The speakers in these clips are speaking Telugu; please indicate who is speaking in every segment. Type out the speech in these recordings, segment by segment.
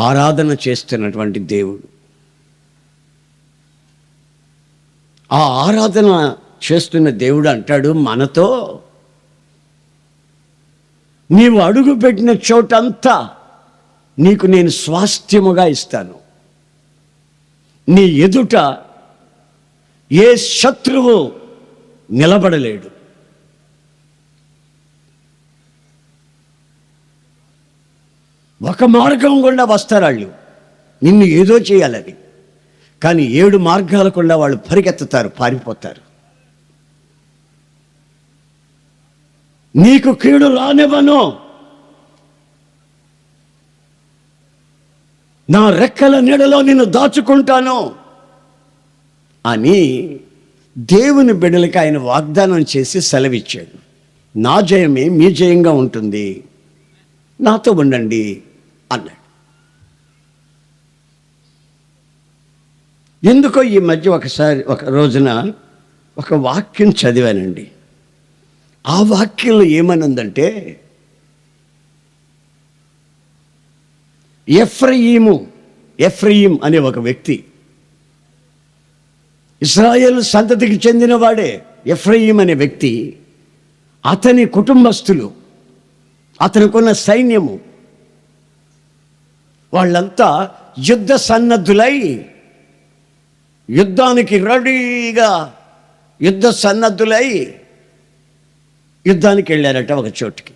Speaker 1: ఆరాధన చేస్తున్నటువంటి దేవుడు. ఆ ఆరాధన చేస్తున్న దేవుడు అంటాడు మనతో, నీవు అడుగు పెట్టిన చోటంతా నీకు నేను స్వాస్థ్యముగా ఇస్తాను. నీ ఎదుట ఏ శత్రువు నిలబడలేడు. ఒక మార్గం గుండా వస్తారు వాళ్ళు నిన్ను ఏదో చేయాలని, కానీ 7 మార్గాల గుండా వాళ్ళు పరిగెత్తుతారు, పారిపోతారు. నీకు కీడు రానివ్వను, నా రెక్కల నీడలో నిన్ను దాచుకుంటాను అని దేవుని బిడ్డలకి ఆయన వాగ్దానం చేసి సెలవిచ్చాడు. నా జయమే మీ జయంగా ఉంటుంది, నాతో ఉండండి అన్నాడు. ఎందుకో ఈ మధ్య ఒక రోజున ఒక వాక్యం చదివానండి. ఆ వాక్యంలో ఏమనుందంటే, ఎఫ్రయీం అనే ఒక వ్యక్తి, ఇశ్రాయేలు సంతతికి చెందినవాడే ఎఫ్రయీం అనే వ్యక్తి, అతని కుటుంబస్తులు, అతనికున్న సైన్యము, వాళ్ళంతా యుద్ధ సన్నద్ధులై యుద్ధానికి రెడీగా యుద్ధానికి వెళ్ళారట ఒక చోటుకి.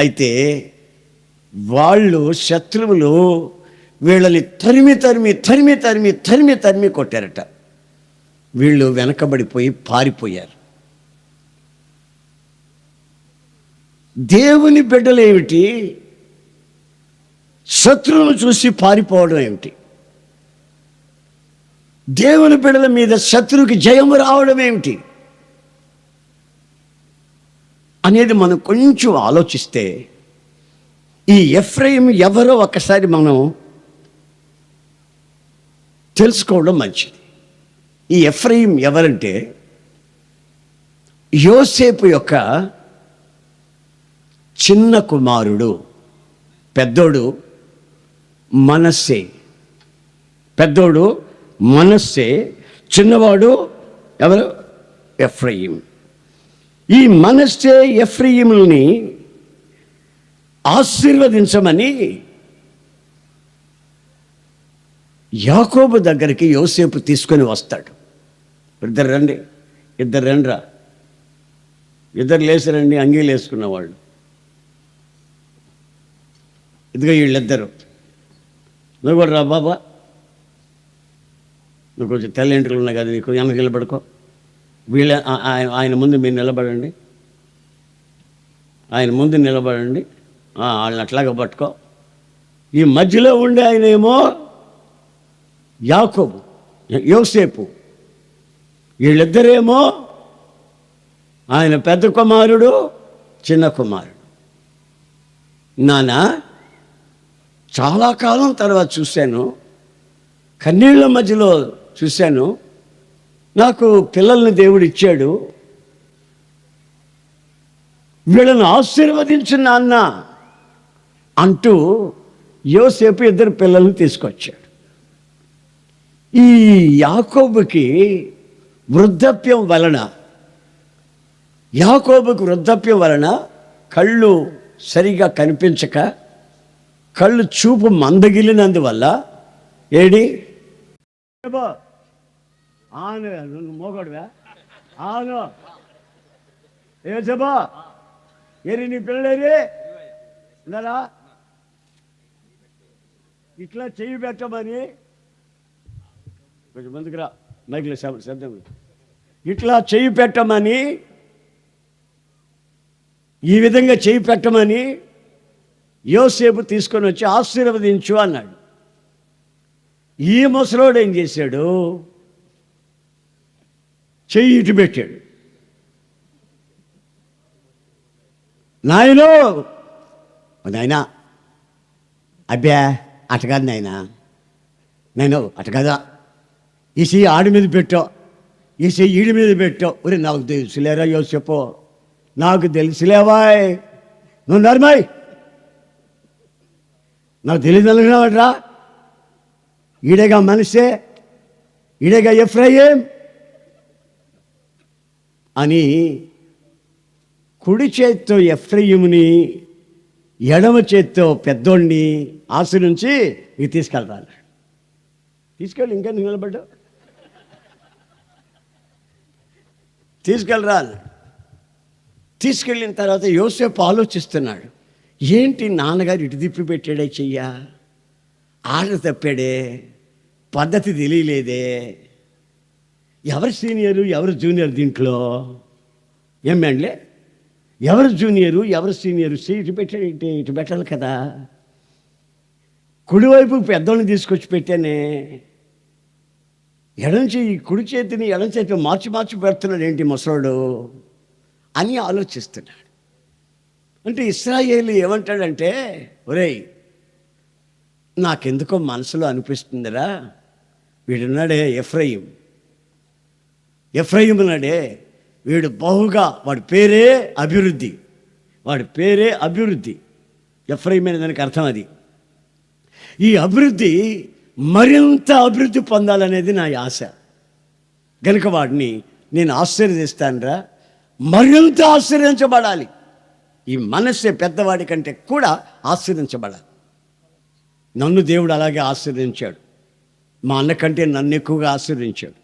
Speaker 1: అయితే వాళ్ళు శత్రువులు వీళ్ళని తరిమి కొట్టారట. వీళ్ళు వెనకబడిపోయి పారిపోయారు. దేవుని బిడ్డలు ఏమిటి శత్రువును చూసి పారిపోవడం ఏమిటి? దేవుని బిడ్డల మీద శత్రువుకి జయము రావడం ఏమిటి అనేది మనం కొంచెం ఆలోచిస్తే, ఈ ఎఫ్రాయిం ఎవరో ఒక్కసారి మనం తెలుసుకోవడం మంచిది. ఈ ఎఫ్రాయిం ఎవరంటే, యోసేపు యొక్క చిన్న కుమారుడు. పెద్దోడు మనస్సే, చిన్నవాడు ఎవరు? ఎఫ్రాయిం. ఈ మనస్సే ఎఫ్రాయిముల్ని ఆశీర్వదించమని యాకోబు దగ్గరికి యోసేపు తీసుకొని వస్తాడు. ఇద్దరు రండిరా, ఇద్దరు లేచిరండి, అంగీలు వేసుకున్న వాళ్ళు. ఇదిగో వీళ్ళిద్దరు, నువ్వు కూడా రా బాబా, నువ్వు కొంచెం తెల్ల ఎంట్రులు ఉన్నాయి కదా, నీకు వెనక నిలబడుకో. ఆయన ముందు మీరు నిలబడండి, వాళ్ళని అట్లాగా పట్టుకో. ఈ మధ్యలో ఉండే ఆయన ఏమో యోసేపు, వీళ్ళిద్దరేమో ఆయన పెద్ద కుమారుడు, చిన్న కుమారుడు. నాన్న, చాలా కాలం తర్వాత చూశాను, కన్నీళ్ళ మధ్యలో చూశాను, నాకు పిల్లల్ని దేవుడు ఇచ్చాడు, వీళ్ళని ఆశీర్వదించు నాన్న అంటూ యోసేపు 2 పిల్లల్ని తీసుకొచ్చాడు. ఈ యాకోబుకి వృద్ధాప్యం వలన కళ్ళు సరిగా కనిపించక, కళ్ళు చూపు మందగిలినందువల్ల మోగడువా ఆను ఏసబా నీ పిల్లలేరి ఉన్నారా? ఇట్లా చెయ్యి పెట్టమని, కొంచెం ముందుకు రా, మైక్లో శబ్దం, ఇట్లా చెయ్యి పెట్టమని, ఈ విధంగా చెయ్యి పెట్టమని యోసేపు తీసుకొని వచ్చి ఆశీర్వదించు అన్నాడు. ఈ ముసలోడు ఏం చేశాడు? చెయ్యి ఇటు పెట్టాడు. నాయనా అబ్బా అటకాదు నేను అటకదా, ఈ చెయ్యి ఆడి మీద పెట్టావు, ఈ చెయ్యి ఈడి మీద పెట్టావు. ఒరే నాకు తెలుసులేరా యోసేపు, నాకు తెలుసులేవాయ్, నువ్వు నాకు తెలియదు అనుకున్నావాడ్రా, ఈడేగా మనిషే, ఈడేగా ఎఫ్రాయిం అని కుడి చేత్తో ఎఫ్రాయిముని, ఎడమ చేత్తో పెద్దోడిని ఆశ్రయించి ఇక తీసుకెళ్ళరాలి. తీసుకెళ్ళి ఇంకా నిలబడ్డావు, తీసుకెళ్ళరాలి. తీసుకెళ్ళిన తర్వాత యోసేపు ఆలోచిస్తున్నాడు, ఏంటి నాన్నగారు ఇటు తిప్పి పెట్టాడే చెయ్యా, ఆర్డర్ తప్పాడే, పద్ధతి తెలియలేదే, ఎవరు సీనియరు ఎవరు జూనియర్ దీంట్లో, ఏమండి ఎవరు జూనియరు ఎవరు సీనియరు, ఇటు పెట్టాడు, ఇటు పెట్టాలి కదా, కుడివైపు పెద్దోళ్ళని తీసుకొచ్చి పెట్టానే, ఎడంచి కుడి చేతిని ఎడం చేతి మార్చి మార్చి పెడుతున్నాడు ఏంటి ముసలోడు అని ఆలోచిస్తున్నాడు. అంటే ఇశ్రాయేలు ఏమంటాడంటే, ఒరేయ్ నాకెందుకో మనసులో అనిపిస్తుందిరా, వీడున్నాడే ఎఫ్రాయిం ఉన్నాడే, వీడు బహుగా, వాడి పేరే అభివృద్ధి, వాడి పేరే అభివృద్ధి. ఎఫ్రాయిం అనే దానికి అర్థం అది. ఈ అభివృద్ధి మరింత అభివృద్ధి పొందాలనేది నా ఆశ. కనుక వాడిని నేను ఆశీర్వదిస్తానురా, మరింత ఆశీర్వదించబడాలి. ఈ మనస్సే పెద్దవాడి కంటే కూడా ఆశీర్వదించబడాలి. నన్ను దేవుడు అలాగే ఆశీర్వదించాడు, మా అన్న కంటే నన్ను ఎక్కువగా ఆశీర్వదించాడు.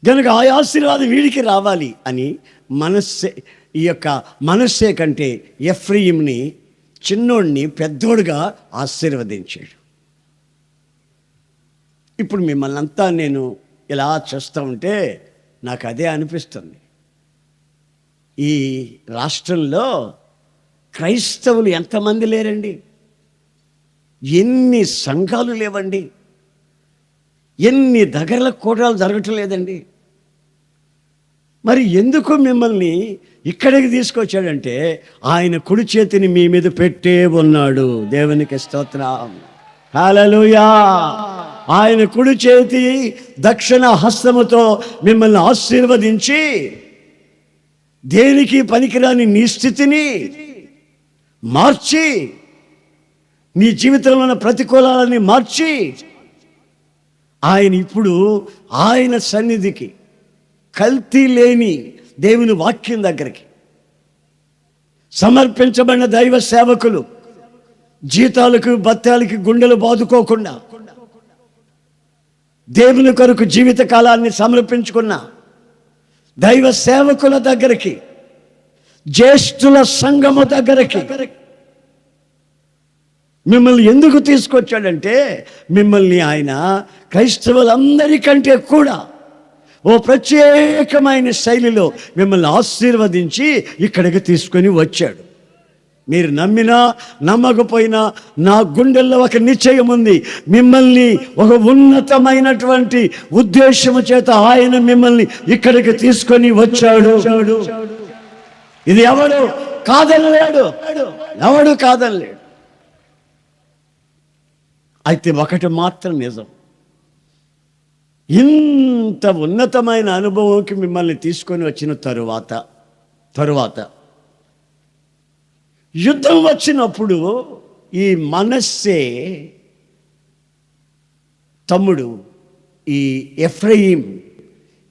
Speaker 1: కనుక ఆ ఆశీర్వాదం వీడికి రావాలి అని ఈ యొక్క మనస్సే కంటే ఎఫ్రాయిముని, చిన్నోడిని పెద్దోడుగా ఆశీర్వదించాడు. ఇప్పుడు మిమ్మల్ని అంతా నేను ఇలా చూస్తూ ఉంటే నాకు అదే అనిపిస్తుంది, ఈ రాష్ట్రంలో క్రైస్తవులు ఎంతమంది లేరండి, ఎన్ని సంఘాలు లేవండి, ఎన్ని దగ్గరల కూటాలు జరగటం లేదండి. మరి ఎందుకు మిమ్మల్ని ఇక్కడికి తీసుకొచ్చాడంటే, ఆయన కుడి చేతిని మీ మీద పెట్టే ఉన్నాడు. దేవునికి స్తోత్రం, హల్లెలూయా. ఆయన కుడి చేతి దక్షిణ హస్తముతో మిమ్మల్ని ఆశీర్వదించి, దేనికి పనికిరాని నీ స్థితిని మార్చి, నీ జీవితంలో ఉన్న ప్రతికూలాలని మార్చి, ఆయన ఇప్పుడు ఆయన సన్నిధికి, కల్తీ లేని దేవుని వాక్యం దగ్గరికి సమర్పించబడిన దైవ సేవకులు, జీతాలకు బత్తాలకి గుండెలు బాదుకోకుండా దేవుని కొరకు జీవిత కాలాన్ని సమర్పించుకున్న దైవ సేవకుల దగ్గరికి, జ్యేష్ఠుల సంఘము దగ్గరికి మిమ్మల్ని ఎందుకు తీసుకొచ్చాడంటే, మిమ్మల్ని ఆయన క్రైస్తవులందరికంటే కూడా ఓ ప్రత్యేకమైన శైలిలో మిమ్మల్ని ఆశీర్వదించి ఇక్కడికి తీసుకొని వచ్చాడు. మీరు నమ్మినా నమ్మకపోయినా నా గుండెల్లో ఒక నిశ్చయం ఉంది, మిమ్మల్ని ఒక ఉన్నతమైనటువంటి ఉద్దేశము చేత ఆయన మిమ్మల్ని ఇక్కడికి తీసుకొని వచ్చాడు. ఇది ఎవడు కాదనలేడు, ఎవడు కాదనలేడు. అయితే ఒకటి మాత్రం నిజం, ఇంత ఉన్నతమైన అనుభవంకి మిమ్మల్ని తీసుకొని వచ్చిన తరువాత యుద్ధం వచ్చినప్పుడు ఈ మనస్సే తమ్ముడు, ఈ ఎఫ్రాయిం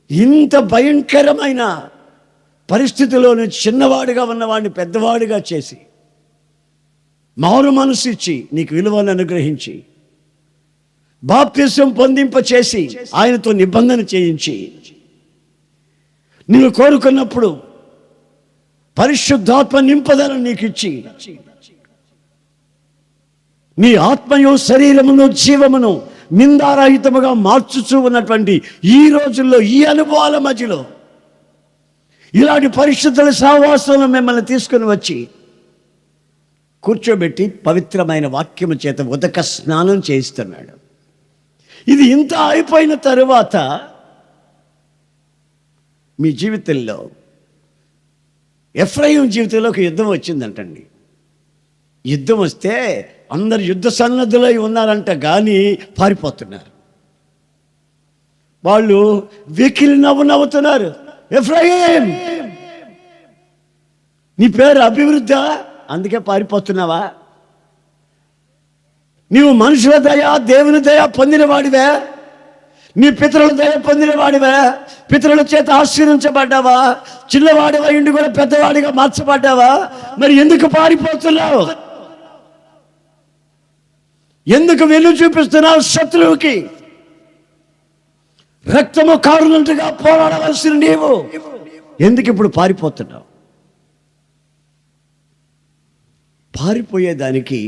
Speaker 1: ఇంత భయంకరమైన పరిస్థితిలోని చిన్నవాడిగా ఉన్నవాడిని పెద్దవాడిగా చేసి, మారు మనసు ఇచ్చి, నీకు విలువను అనుగ్రహించి, బాప్తిసం పొందింపచేసి, ఆయనతో నిబంధన చేయించి, నీవు కోరుకున్నప్పుడు పరిశుద్ధాత్మ నింపదను నీకు ఇచ్చి, నీ ఆత్మయు శరీరమును జీవమును నిందారహితముగా మార్చుచూ ఉన్నటువంటి ఈ రోజుల్లో, ఈ అనుభవాల మధ్యలో ఇలాంటి పరిశుద్ధుల సహవాసంలో మిమ్మల్ని తీసుకుని వచ్చి కూర్చోబెట్టి పవిత్రమైన వాక్యము చేత ఉదక స్నానం చేయిస్తున్నాడు. ఇది ఇంత అయిపోయిన తరువాత మీ జీవితంలో, ఎఫ్రాయిం జీవితంలో ఒక యుద్ధం వచ్చిందంటండి. యుద్ధం వస్తే అందరు యుద్ధ సన్నద్ధులై ఉన్నారంట, కానీ పారిపోతున్నారు. వాళ్ళు వెకిలి నవ్వుతున్నారు. ఎఫ్రాయిం, నీ పేరు అభివృద్ధి, అందుకే పారిపోతున్నావా? నీవు మనుషుల దయ దేవుని దయ పొందినవాడివే, నీ పితరుల దయ పొందినవాడివే, పితరుల చేత ఆశీర్వించబడ్డావా, చిన్నవాడివా ఇండి కూడా పెద్దవాడిగా మార్చబడ్డావా? మరి ఎందుకు పారిపోతున్నావు? ఎందుకు వెన్ను చూపిస్తున్నావు శత్రువుకి? రక్తము కారునంతగా పోరాడవలసిన నీవు ఎందుకు ఇప్పుడు పారిపోతున్నావు? పారిపోయేదానికి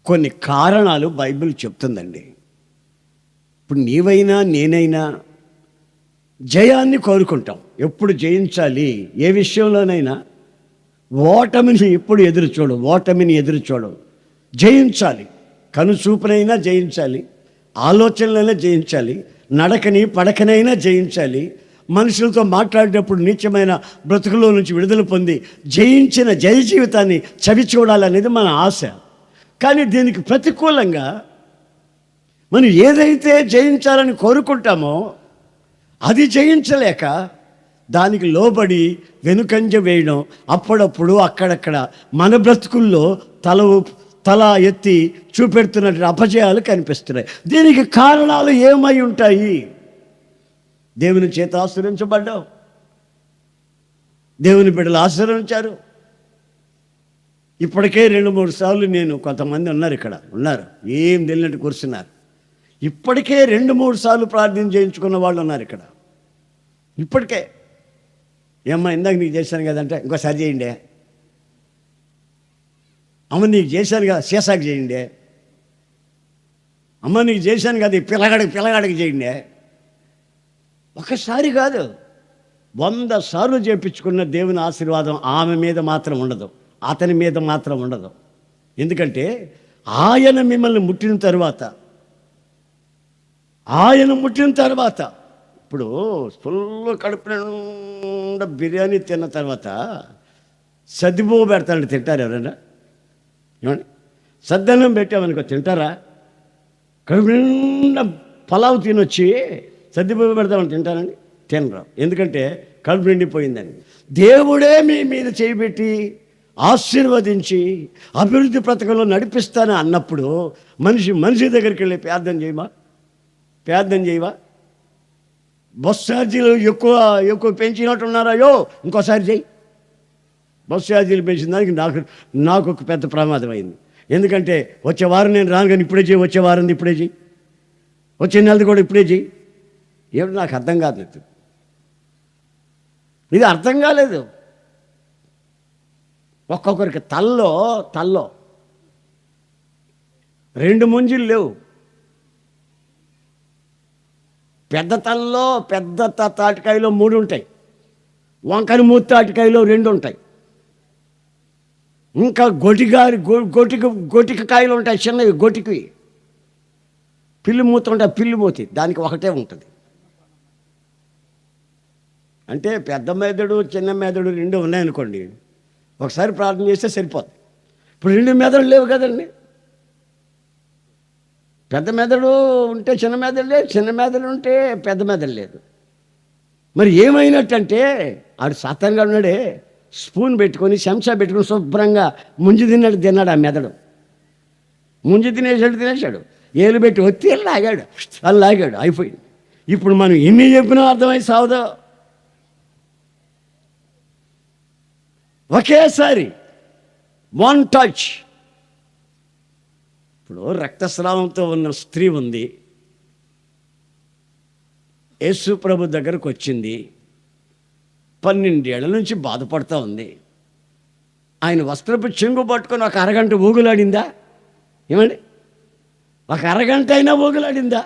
Speaker 1: కొన్ని కారణాలు బైబిల్ చెప్తుందండి. ఇప్పుడు నీవైనా నేనైనా జయాన్ని కోరుకుంటాం. ఎప్పుడు జయించాలి? ఏ విషయంలోనైనా ఓటమిని ఎప్పుడు ఓటమిని ఎదురు చూడం. జయించాలి. కనుచూపునైనా జయించాలి, ఆలోచనలైనా జయించాలి, నడకని పడకనైనా జయించాలి. మనుషులతో మాట్లాడేటప్పుడు నీచమైన బ్రతుకులో నుంచి విడుదల పొంది జయించిన జయ జీవితాన్ని చవి చూడాలనేది మన ఆశ. కానీ దీనికి ప్రతికూలంగా మనం ఏదైతే జయించాలని కోరుకుంటామో అది జయించలేక దానికి లోబడి వెనుకంజ వేయడం, అప్పుడప్పుడు అక్కడక్కడ మన బ్రతుకుల్లో తల ఎత్తి చూపెడుతున్నట్టు అపజయాలు కనిపిస్తున్నాయి. దీనికి కారణాలు ఏమై ఉంటాయి? దేవుని చేత ఆశీర్వించబడ్డావు, దేవుని బిడ్డలు ఆశీర్వించారు. ఇప్పటికే 2-3 సార్లు నేను, కొంతమంది ఉన్నారు ఏం తెలియనట్టు కూర్చున్నారు. ఇప్పటికే 2-3 సార్లు ప్రార్థన చేయించుకున్న వాళ్ళు ఉన్నారు ఇక్కడ. ఇప్పటికే ఏమ్మా ఇందాక నీకు చేశాను కదంటే ఇంకోసారి చేయండి, అమ్మ నీకు చేశాను కదా శేషాకి చేయండి, అమ్మ నీకు చేశాను కదా పిల్లగాడికి చేయండి. ఒకసారి కాదు 100 సార్లు చేయించుకున్న దేవుని ఆశీర్వాదం ఆమె మీద మాత్రం ఉండదు, అతని మీద మాత్రం ఉండదు. ఎందుకంటే ఆయన మిమ్మల్ని ముట్టిన తర్వాత ఇప్పుడు ఫుల్ కడుపు నిండా బిర్యానీ తిన్న తర్వాత సద్దిబో పెడతాడు. తింటారు ఎవరైనా? ఏమండి, సద్దన్నం పెట్టామనుకో తింటారా? కడుపు నిండా పలావ్ తినొచ్చి సద్దిబో పెడతామని తింటారండి? తినరు. ఎందుకంటే కడుపు నిండిపోయిందని. దేవుడే మీ మీద చేయబెట్టి ఆశీర్వదించి అభివృద్ధి పథకంలో నడిపిస్తాను అన్నప్పుడు మనిషి దగ్గరికి వెళ్ళి ప్రార్థన చేయవా? బస్ ఛార్జీలు ఎక్కువ పెంచినట్టున్నారాయో ఇంకోసారి చెయ్యి. బస్ ఛార్జీలు పెంచిన దానికి నాకు ఒక పెద్ద ప్రమాదం అయింది. ఎందుకంటే వచ్చే వారం నేను రాను, కానీ ఇప్పుడే చెయ్యి, వచ్చే వారం ఇప్పుడే చెయ్యి, వచ్చే నెలది కూడా ఇప్పుడే చెయ్యి. ఏమిటి నాకు అర్థం కాదు, ఇది అర్థం కాలేదు. ఒక్కొక్కరికి తల్లో 2 ముంజులు లేవు. పెద్ద తాటికాయలో 3 ఉంటాయి, వంకని మూత తాటికాయలో 2 ఉంటాయి, ఇంకా గొటిక కాయలు ఉంటాయి చిన్నవి, గొటికి పిల్లి మూత ఉంటాయి, పిల్లి మూతి దానికి ఒకటే ఉంటుంది. అంటే పెద్ద మెదడు చిన్న మెదడు 2 ఉన్నాయనుకోండి, ఒకసారి ప్రార్థన చేస్తే సరిపోతుంది. ఇప్పుడు 2 మెదడు లేవు కదండి. పెద్ద మెదడు ఉంటే చిన్న మెదడు లేదు, చిన్న మెదడు ఉంటే పెద్ద మెదడు లేదు. మరి ఏమైనట్టంటే ఆడు సాతానుగా ఉన్నాడే, స్పూన్ పెట్టుకొని చెంచా పెట్టుకొని శుభ్రంగా ముంజి తిన్నాడు. ఆ మెదడు ముంజి తినేసాడు, ఏలు పెట్టి ఒత్తి లాగాడు, అయిపోయింది. ఇప్పుడు మనం ఎన్ని చెప్పినా అర్థమై సావదో. ఒకేసారి 1 టచ్. ఇప్పుడు రక్తస్రావంతో ఉన్న స్త్రీ ఉంది, యేసు ప్రభు దగ్గరకు వచ్చింది, 12 ఏళ్ల నుంచి బాధపడుతూ ఉంది. ఆయన వస్త్రపు చెంగు పట్టుకొని ఒక అరగంట ఊగులాడిందా? ఏమండి, ఒక అరగంట అయినా ఊగులాడిందా?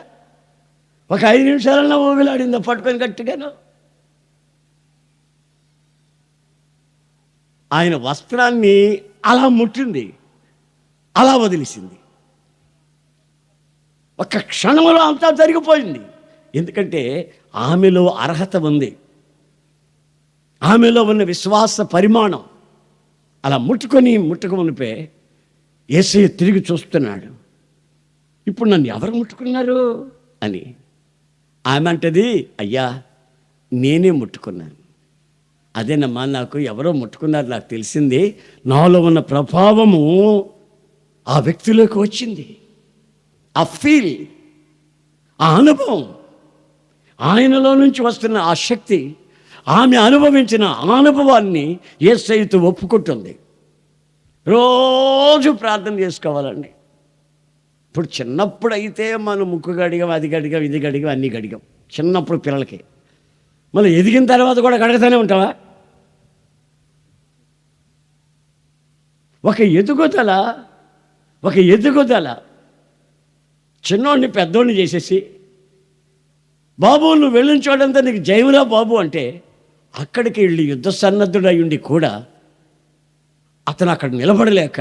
Speaker 1: ఒక 5 నిమిషాలన్నా ఊగులాడిందా పట్టుకొని గట్టిగాను? ఆయన వస్త్రాన్ని అలా ముట్టింది, అలా వదిలేసింది. ఒక క్షణంలో అంతా జరిగిపోయింది. ఎందుకంటే ఆమెలో అర్హత ఉంది, ఆమెలో ఉన్న విశ్వాస పరిమాణం. అలా ముట్టుకునిపే యేసయ్య తిరిగి చూస్తున్నాడు. ఇప్పుడు నన్ను ఎవరు ముట్టుకున్నారు అని. ఆమె అంటది, అయ్యా నేనే ముట్టుకున్నాను. అదేనమ్మా, నాకు ఎవరో ముట్టుకున్నారు, నాకు తెలిసింది. నాలో ఉన్న ప్రభావము ఆ వ్యక్తిలోకి వచ్చింది. ఆ ఫీల్, ఆ అనుభవం, ఆయనలో నుంచి వస్తున్న ఆ శక్తి, ఆమె అనుభవించిన ఆ అనుభవాన్ని యేసయ్యతో ఒప్పుకుంటుంది. రోజు ప్రార్థన చేసుకోవాలండి. ఇప్పుడు చిన్నప్పుడు అయితే మనం ముక్కు గడిగాం, అది గడిగాం, ఇది గడిగాం, అన్నీ గడిగాం చిన్నప్పుడు పిల్లలకి. మళ్ళీ ఎదిగిన తర్వాత కూడా గడగతానే ఉంటావా? ఒక ఎదుగుదల చిన్నోడిని పెద్దోడిని చేసేసి, బాబు నువ్వు వెళ్ళిన చోటంతా నీకు జయమురా బాబు అంటే, అక్కడికి వెళ్ళి యుద్ధ సన్నద్ధుడై ఉండి కూడా అతను అక్కడ నిలబడలేక,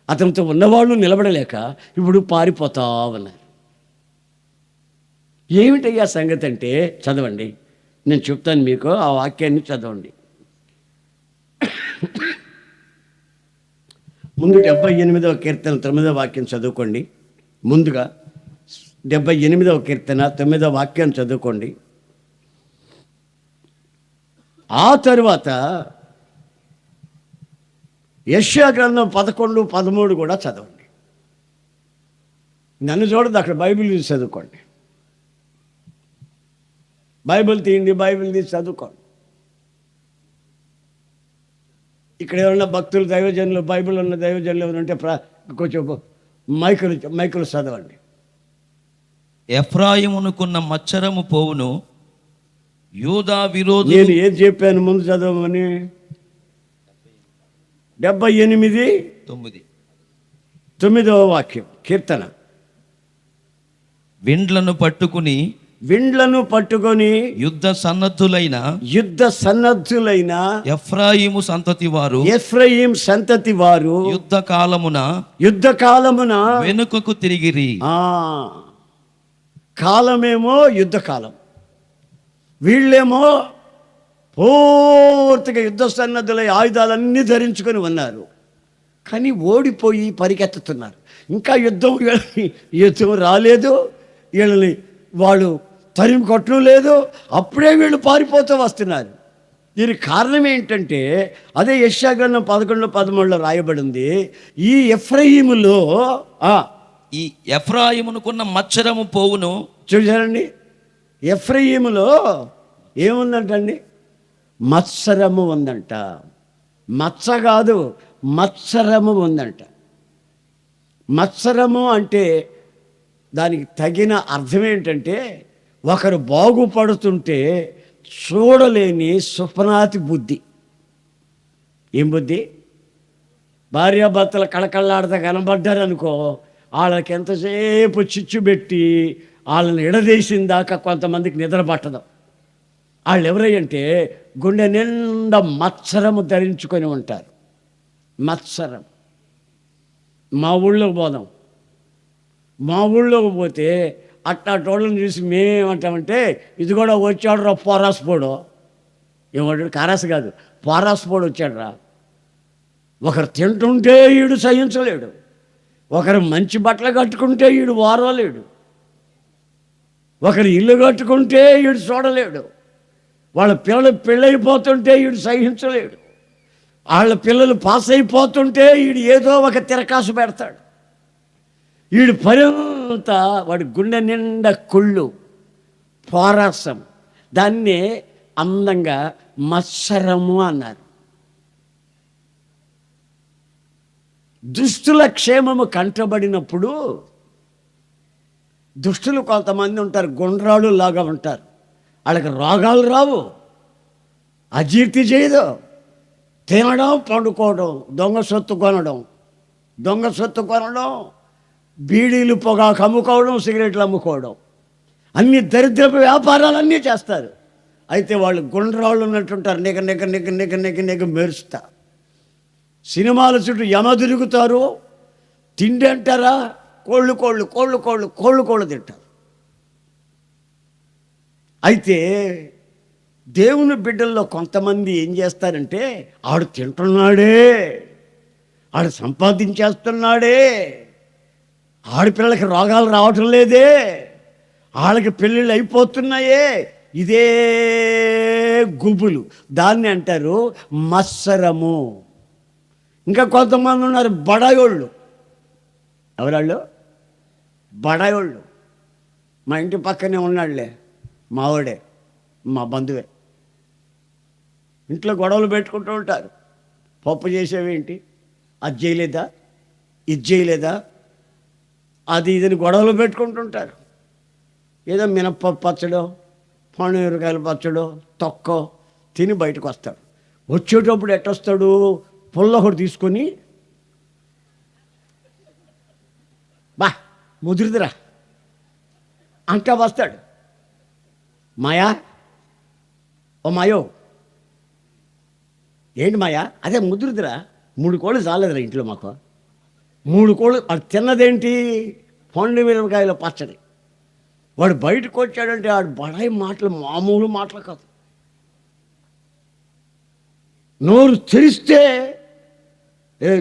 Speaker 1: అతనితో ఉన్నవాళ్ళు నిలబడలేక ఇప్పుడు పారిపోతా ఉన్నారు. ఏమిటయ్యా సంగతి అంటే, చదవండి, నేను చెప్తాను మీకు, ఆ వాక్యాన్ని చదవండి. ముందు 78వ కీర్తన 9వ వాక్యం చదువుకోండి. ముందుగా 78వ కీర్తన 9వ వాక్యం చదువుకోండి. ఆ తరువాత యెషయా గ్రంథం 11, 13 కూడా చదవండి. నన్ను చూడదు, అక్కడ బైబిల్ తీసి చదువుకోండి. బైబిల్ తీయండి, బైబిల్ తీసి చదువుకోండి. ఇక్కడ ఎవరన్నా భక్తులు, దైవజనులు, బైబిల్ ఉన్న దైవజనులు ఎవరంటే కొంచెం మైకులు చదవండి.
Speaker 2: ఎఫ్రాయిమునుకున్న మచ్చరము పోవును, యూదా విరోధులు.
Speaker 1: నేను ఏది చెప్పాను ముందు చదవమని? 78:9వ వాక్యం కీర్తన.
Speaker 2: విండ్లను పట్టుకొని
Speaker 1: యుద్ధ సన్నద్ధులైన
Speaker 2: ఎఫ్రాయిము సంతతి వారు యుద్ధ కాలమున వెనుకకు తిరిగిరి.
Speaker 1: కాలమేమో యుద్ధ కాలం, వీళ్ళేమో పూర్తిగా యుద్ధ సన్నద్ధులై ఆయుధాలన్నీ ధరించుకొని ఉన్నారు. కానీ ఓడిపోయి పరిగెత్తుతున్నారు. ఇంకా యుద్ధం రాలేదు, వీళ్ళని వాళ్ళు తరిమి కొట్టడం లేదు, అప్పుడే వీళ్ళు పారిపోతూ వస్తున్నారు. దీనికి కారణం ఏంటంటే, అదే యెషయా గ్రంథం 11, 13 రాయబడింది. ఈ
Speaker 2: ఎఫ్రాయిమునుకున్న మచ్చరము పోవును.
Speaker 1: చూసారండి, ఎఫ్రాయిములో ఏముందంటండి? మత్సరము ఉందంట. మచ్చ కాదు, మత్సరము ఉందంట. మత్సరము అంటే దానికి తగిన అర్థం ఏంటంటే, ఒకరు బాగుపడుతుంటే చూడలేని సుప్నాతి బుద్ధి. ఏం బుద్ధి? భార్యాభర్తలు కళకళ్ళాడితే కనబడ్డారనుకో, వాళ్ళకి ఎంతసేపు చిచ్చు పెట్టి వాళ్ళని ఎడదీసిన దాకా కొంతమందికి నిద్ర పట్టదు. వాళ్ళు ఎవరంటే గుండె నిండా మత్సరము ధరించుకొని ఉంటారు. మత్సరం. మా ఊళ్ళోకి పోదాం. మా ఊళ్ళోకి పోతే అట్టాటోళ్ళని చూసి మేమేమంటామంటే, ఇది కూడా వచ్చాడు రా పోరాస్పోడు. ఏమంటాడు? కారాసు కాదు, పోరాస్పోడు వచ్చాడు రా. ఒకరు తింటుంటే ఈడు సహించలేడు, ఒకరు మంచి బట్టలు కట్టుకుంటే ఈడు వారలేడు, ఒకరు ఇల్లు కట్టుకుంటే ఈడు చూడలేడు, వాళ్ళ పిల్లలు పెళ్ళైపోతుంటే ఈడు సహించలేడు, వాళ్ళ పిల్లలు పాస్ అయిపోతుంటే ఈడు ఏదో ఒక తిరకాసు పెడతాడు. వీడి పరంతా వాడి గుండె నిండా కుళ్ళు, పోరాసం. దాన్నే అందంగా మత్సరము అన్నారు. దుష్టుల క్షేమము కంటబడినప్పుడు, దుష్టులు కొంతమంది ఉంటారు, గుండ్రాళ్ళు లాగా ఉంటారు. వాళ్ళకి రోగాలు రావు, అజీర్తి చేయదు, తినడం, పండుకోవడం, దొంగ సొత్తు కొనడం, బీడీలు పొగాకు అమ్ముకోవడం, సిగరెట్లు అమ్ముకోవడం, అన్ని దరిద్రపు వ్యాపారాలన్నీ చేస్తారు. అయితే వాళ్ళు గుండ్రాళ్ళు ఉన్నట్టుంటారు, నిగ మెరుస్తా. సినిమాల చుట్టూ యమ తిరుగుతారు. తిండి అంటారా, కోళ్ళు తింటారు. అయితే దేవుని బిడ్డల్లో కొంతమంది ఏం చేస్తారంటే, ఆడు తింటున్నాడే, ఆడు సంపాదించేస్తున్నాడే, ఆడపిల్లలకి రోగాలు రావటం లేదే, వాళ్ళకి పెళ్ళిళ్ళు అయిపోతున్నాయే, ఇదే గుబులు. దాన్ని అంటారు మత్సరము. ఇంకా కొంతమంది ఉన్నారు బడాయోళ్ళు, ఎవరాళ్ళు? బడాయోళ్ళు. మా ఇంటి పక్కనే ఉన్నాడులే, మావాడే, మా బంధువే. ఇంట్లో గొడవలు పెట్టుకుంటూ ఉంటారు. పప్పు చేసేవేంటి, అది చేయలేదా, ఇది చేయలేదా, అది ఇదని గొడవలు పెట్టుకుంటుంటారు. ఏదో మినప్పప్పు పచ్చడో, పండుమిరకాయల పచ్చడో, తొక్కో తిని బయటకు వస్తాడు. వచ్చేటప్పుడు ఎట్టొస్తాడు, పుల్ల ఒకటి తీసుకొని, బా ముదిరిదిరా అంటా వస్తాడు. మాయా, ఓ మాయో, ఏంటి మాయా, అదే ముదిరిదిరా, 3 కోళ్ళు చాలేదురా ఇంట్లో మాకు, 3 కోళ్ళు. అది తిన్నదేంటి, పండు మిరపకాయల పచ్చడి. వాడు బయటకు వచ్చాడంటే వాడు బడాయి మాటలు మామూలు మాటలు కాదు. నోరు తెరిస్తే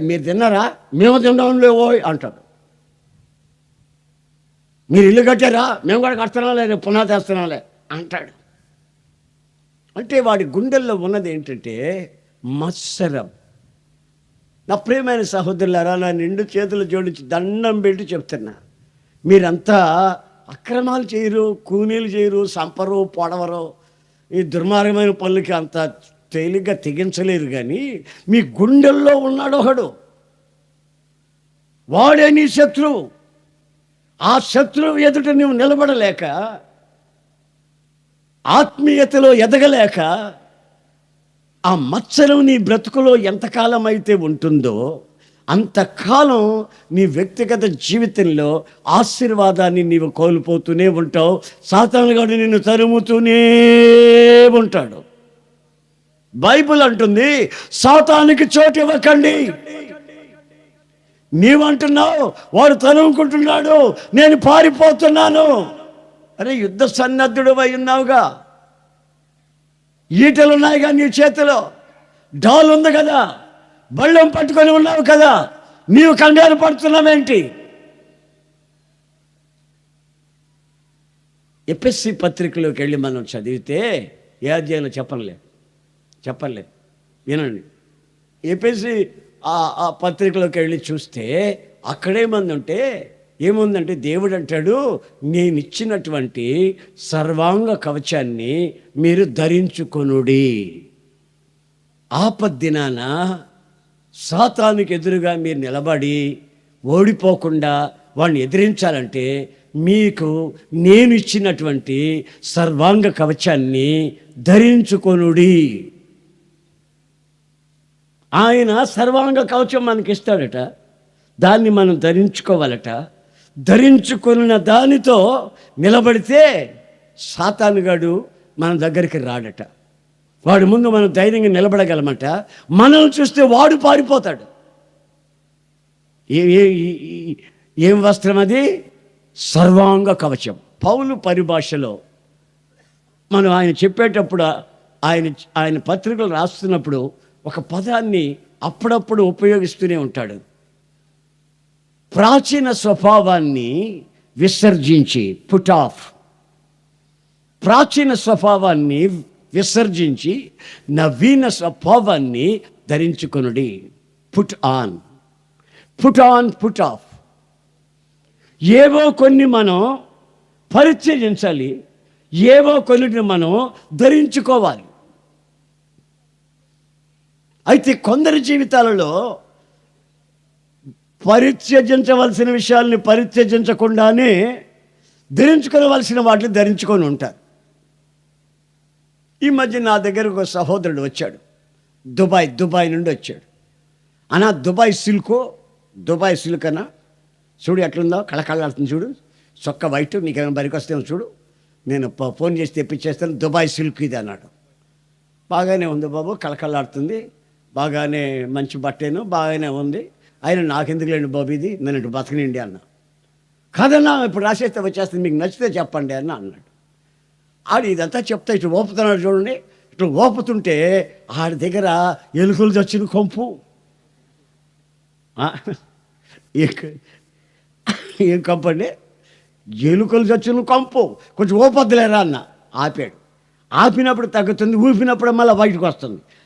Speaker 1: మీరు తిన్నారా, మేము తిన్నాం లేవో అంటాడు. మీరు ఇల్లు కట్టారా, మేము కూడా కడుతున్నాంలే, రేపు పునాది వేస్తున్నాంలే అంటాడు. అంటే వాడి గుండెల్లో ఉన్నది ఏంటంటే మత్సరం. నా ప్రియమైన సహోదరులారా, నా నిండు చేతులు జోడించి దండం పెట్టి చెప్తున్నా, మీరంతా అక్రమాలు చేయరు, కూనీలు చేయరు, సంపరు, పొడవరు, ఈ దుర్మార్గమైన పనులకి అంత తేలిగ్గా తెగించలేరు. కానీ మీ గుండెల్లో ఉన్నాడు ఒకడు, వాడే నీ శత్రువు. ఆ శత్రువు ఎదుట నువ్వు నిలబడలేక, ఆత్మీయతలో ఎదగలేక, ఆ మత్సరం నీ బ్రతుకులో ఎంతకాలం అయితే ఉంటుందో అంతకాలం నీ వ్యక్తిగత జీవితంలో ఆశీర్వాదాన్ని నీవు కోల్పోతూనే ఉంటావు. సాతానుగాడు నిన్ను తరుముతూనే ఉంటాడు. బైబిల్ అంటుంది, సాతానికి చోటు ఇవ్వకండి. నీవంటున్నావు, వాడు తరుముకుంటున్నాడు, నేను పారిపోతున్నాను. అరే, యుద్ధ సన్నద్ధుడు అయి ఉన్నావుగా, ఈటలు ఉన్నాయిగా నీ చేతిలో, డాల్ ఉంది కదా, బళ్ళం పట్టుకొని ఉన్నావు కదా, నీవు కంగారు పడుతున్నావేంటి? ఎపిఎస్సి పత్రికలోకి వెళ్ళి మనం చదివితే ఏ అధ్యాయంలో చెప్పలే వినండి. ఎపిఎస్సి ఆ పత్రికలోకి వెళ్ళి చూస్తే ఏముందంటే దేవుడు అంటాడు, నేను ఇచ్చినటువంటి సర్వాంగ కవచాన్ని మీరు ధరించుకొనుడి. ఆపద్దినాన సాతానుకి ఎదురుగా మీరు నిలబడి ఓడిపోకుండా వాడిని ఎదిరించాలంటే మీకు నేను ఇచ్చినటువంటి సర్వాంగ కవచాన్ని ధరించుకొనుడి. ఆయన సర్వాంగ కవచం మనకి ఇస్తాడట, దాన్ని మనం ధరించుకోవాలట. ధరించుకున్న దానితో నిలబడితే సాతానుగాడు మన దగ్గరికి రాడట. వాడి ముందు మనం ధైర్యంగా నిలబడగలమట. మనం చూస్తే వాడు పారిపోతాడు. ఏం వస్త్రం అది? సర్వాంగ కవచం. పౌలు పరిభాషలో మనం ఆయన చెప్పేటప్పుడు, ఆయన పత్రికలు రాస్తున్నప్పుడు ఒక పదాన్ని అప్పుడప్పుడు ఉపయోగిస్తూనే ఉంటాడు. ప్రాచీన స్వభావాన్ని విసర్జించి, పుట్ ఆఫ్, ప్రాచీన స్వభావాన్ని విసర్జించి నవీన స్వభావాన్ని ధరించుకొనుడి. Put on, put on, put off. ఏవో కొన్ని మనం పరిత్యజించాలి, ఏవో కొన్నిటిని మనం ధరించుకోవాలి. అయితే కొందరి జీవితాలలో పరిత్యజించవలసిన విషయాల్ని పరిత్యజించకుండానే ధరించుకోవలసిన వాటిని ధరించుకొని ఉంటారు. ఈ మధ్య నా దగ్గరకు ఒక సహోదరుడు వచ్చాడు, దుబాయ్ నుండి వచ్చాడు. అన్నా, దుబాయ్ సిల్క్ అన్నా, చూడు ఎట్లుందో, కళకళలాడుతుంది చూడు, చొక్క వైట్, నీకేమైనా బరికి వస్తేమో చూడు, నేను ఫోన్ చేసి తెప్పించేస్తాను, దుబాయ్ సిల్క్ ఇది అన్నాడు. బాగానే ఉంది బాబు, కళకళలాడుతుంది, బాగానే మంచి బట్టేను, బాగానే ఉంది, అయినా నాకెందుకు లేండి బాబు ఇది, నేను ఇటు బతకనిండి అన్న. కాదన్నా, ఇప్పుడు రాసేస్తే వచ్చేస్తుంది, మీకు నచ్చితే చెప్పండి అన్న అన్నాడు. ఆడు ఇదంతా చెప్తా ఇటు ఓపుతున్నాడు చూడండి. ఇటు ఓపుతుంటే ఆడి దగ్గర ఎలుకలు చచ్చిన కొంపు. ఏం కంపు అండి? ఎలుకలు చచ్చిన కొంపు, కొంచెం ఓపొద్దులేరా అన్న. ఆపాడు. ఆపినప్పుడు తగ్గుతుంది, ఊపినప్పుడు మళ్ళీ బయటకు వస్తుంది.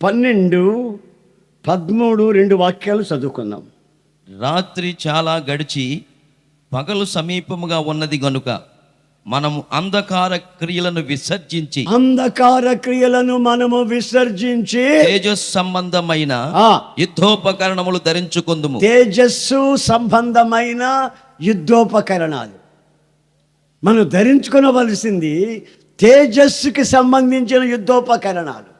Speaker 1: 12, 13 2 వాక్యాలు చదువుకుందాం.
Speaker 2: రాత్రి చాలా గడిచి పగలు సమీపముగా ఉన్నది గనుక మనము అంధకార క్రియలను విసర్జించి తేజస్ సంబంధమైన యుద్ధోపకరణములు ధరించుకుందుము.
Speaker 1: తేజస్సు సంబంధమైన యుద్ధోపకరణాలు మనం ధరించుకోవలసింది. తేజస్సుకి సంబంధించిన యుద్ధోపకరణాలు.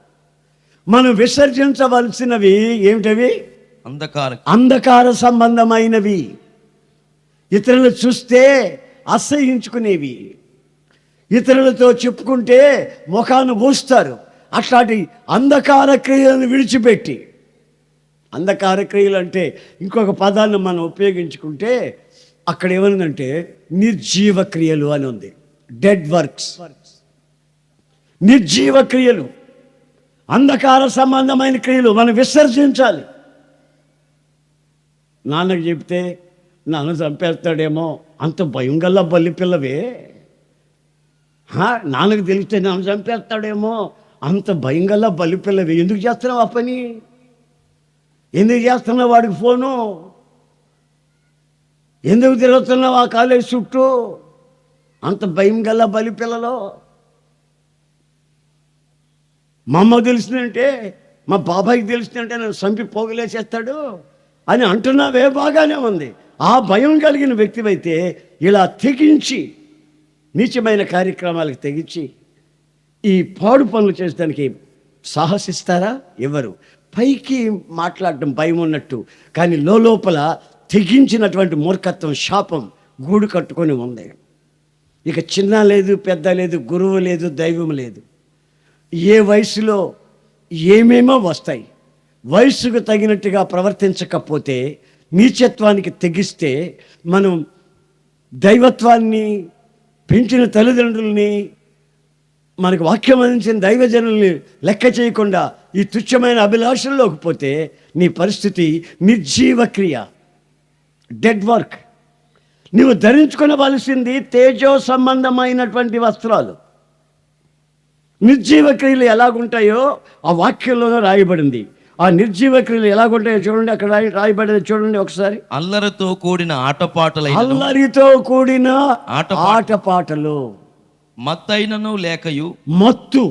Speaker 1: మనం విసర్జించవలసినవి ఏమిటవి? అంధకార సంబంధమైనవి, ఇతరులు చూస్తే అసహ్యించుకునేవి, ఇతరులతో చెప్పుకుంటే ముఖాన్ని పూస్తారు. అట్లాంటి అంధకార క్రియలను విడిచిపెట్టి, అంధకార క్రియలు అంటే ఇంకొక పదాన్ని మనం ఉపయోగించుకుంటే అక్కడ ఏమనుందంటే నిర్జీవ క్రియలు అని ఉంది. డెడ్ వర్క్స్, నిర్జీవ క్రియలు, అంధకార సంబంధమైన క్రియలు మనం విసర్జించాలి. నాన్నకు చెప్తే నాన్న చంపేస్తాడేమో, అంత భయం గల్ల బల్లి పిల్లవే. నాన్నకు తెలిస్తే నాన్న చంపేస్తాడేమో, అంత భయం గల్ల బల్లి పిల్లవే. ఎందుకు చేస్తున్నావు ఆ పని? ఎందుకు చేస్తున్నావు వాడికి ఫోను? ఎందుకు తిరుగుతున్నావు ఆ కాలేజ్ చుట్టూ? అంత భయం గల్ల బలి పిల్లలో. మా అమ్మకు తెలిసిందంటే, మా బాబాయికి తెలిసిందంటే నన్ను చంపి పోగులేసేస్తాడు అని అంటున్నావే, బాగానే ఉంది. ఆ భయం కలిగిన వ్యక్తివైతే ఇలా తెగించి నీచమైన కార్యక్రమాలకు తెగించి ఈ పాడు పనులు చేసడానికి సాహసిస్తారా? ఎవరు? పైకి మాట్లాడటం భయం ఉన్నట్టు, కానీ లోపల తెగించినటువంటి మూర్ఖత్వం, శాపం గూడు కట్టుకొని ఉంది. ఇక చిన్న లేదు, పెద్ద లేదు, గురువు లేదు, దైవం లేదు. ఏ వయసులో ఏమేమో వస్తాయి. వయసుకు తగినట్టుగా ప్రవర్తించకపోతే, నీచత్వానికి తెగిస్తే, మనం దైవత్వాన్ని పెంచిన తల్లిదండ్రుల్ని, మనకు వాక్యం అందించిన దైవజనుల్ని లెక్క చేయకుండా ఈ తుచ్చమైన అభిలాషల్లోకి పోతే నీ పరిస్థితి నిర్జీవ క్రియ, డెడ్ వర్క్. నువ్వు ధరించుకోవలసింది తేజో సంబంధమైనటువంటి వస్త్రాలు. నిర్జీవ క్రియలు ఎలాగుంటాయో ఆ వాక్యంలోనే రాయబడింది. ఆ నిర్జీవ క్రియలు ఎలాగుంటాయో చూడండి, అక్కడ రాయబడింది చూడండి ఒకసారి.
Speaker 2: అల్లరితో కూడిన ఆటపాటలు,
Speaker 1: అల్లరితో కూడిన ఆటపాటలు,
Speaker 2: మత్తైనను లేకయు,
Speaker 1: మత్తు,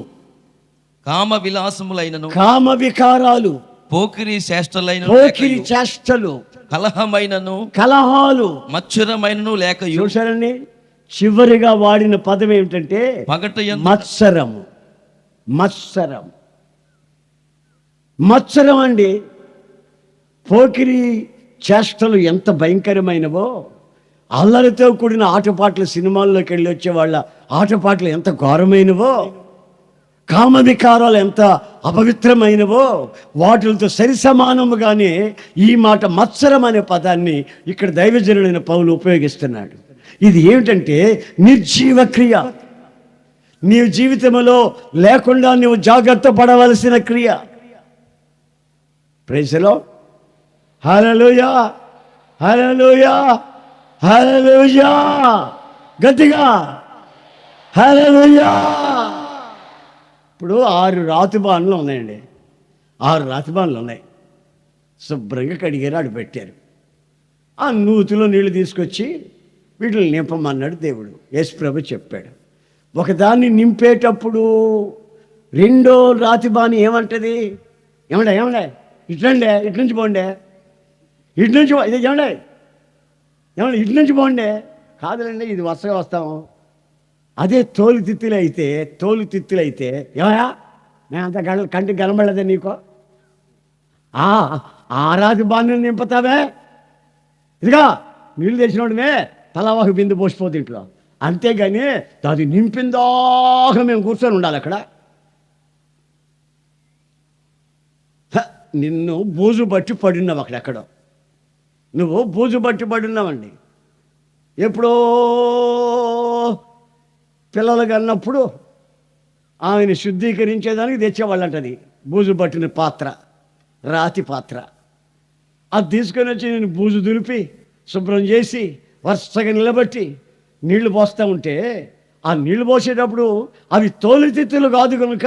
Speaker 2: కామ విలాసములైనను,
Speaker 1: కామ వికారాలు,
Speaker 2: పోకిరి చేష్టలైన,
Speaker 1: పోకిరి చేష్టలు,
Speaker 2: కలహమైనను,
Speaker 1: కలహాలు,
Speaker 2: మత్సరమైనను లేకయు.
Speaker 1: చూసారండి, చివరిగా వాడిన పదం ఏమిటంటే మత్సరము. మత్సరం, మత్సరం అండి. పోకిరి చేష్టలు ఎంత భయంకరమైనవో, అల్లరితో కూడిన ఆటపాటలు, సినిమాల్లోకి వెళ్ళి వచ్చే వాళ్ళ ఆటపాటలు ఎంత ఘోరమైనవో, కామ వికారాలు ఎంత అపవిత్రమైనవో, వాటితో సరి సమానముగానే ఈ మాట మత్సరం అనే పదాన్ని ఇక్కడ దైవజనుడైన పౌలు ఉపయోగిస్తున్నాడు. ఇది ఏమిటంటే నిర్జీవ క్రియ. నీ జీవితంలో లేకుండా నువ్వు జాగ్రత్త పడవలసిన క్రియ. Praise the Lord. హల్లెలూయా, హల్లెలూయా, హల్లెలూయా. గట్టిగా హల్లెలూయా. ఇప్పుడు 6 రాతిబాన్లు ఉన్నాయండి. 6 రాతిబాన్లు ఉన్నాయి. శుభ్రంగా కడిగారు, ఆడు పెట్టారు. ఆ నూతిలో నీళ్లు తీసుకొచ్చి వీటిని నింపమన్నాడు దేవుడు. యేసుప్రభు చెప్పాడు. ఒకదాన్ని నింపేటప్పుడు రెండో రాతిబాని ఏమంటది? ఏమండే ఇట్లండే, ఇటు నుంచి పోండే, ఇటు నుంచి ఇది ఏమండే ఇటు నుంచి పోండే. కాదులండి, ఇది వరుసగా వస్తాము. అదే తోలు తిత్తులు అయితే ఏమయ్యా, నేను అంత కంటికి కనబడలేదే నీకో? ఆ రాతిబాని నింపుతావే, ఇదిగా నీళ్ళు తెచ్చినోడమే తలవాకు బిందు పోసిపోతే ఇంట్లో. అంతేగాని అది నింపిందాక మేము కూర్చొని ఉండాలి అక్కడ. నిన్ను బూజు బట్టి పడినావు అక్కడెక్కడో. నువ్వు బూజు బట్టి పడినావండి. ఎప్పుడో పిల్లలు కన్నప్పుడు ఆయన శుద్ధీకరించేదానికి తెచ్చేవాళ్ళంటది బూజు పట్టిన పాత్ర, రాతి పాత్ర. అది తీసుకొని వచ్చి నేను బూజు దులిపి శుభ్రం చేసి వరుసగా నిలబెట్టి నీళ్లు పోస్తూ ఉంటే, ఆ నీళ్లు పోసేటప్పుడు అవి తోలుతిత్తులు కాదు కనుక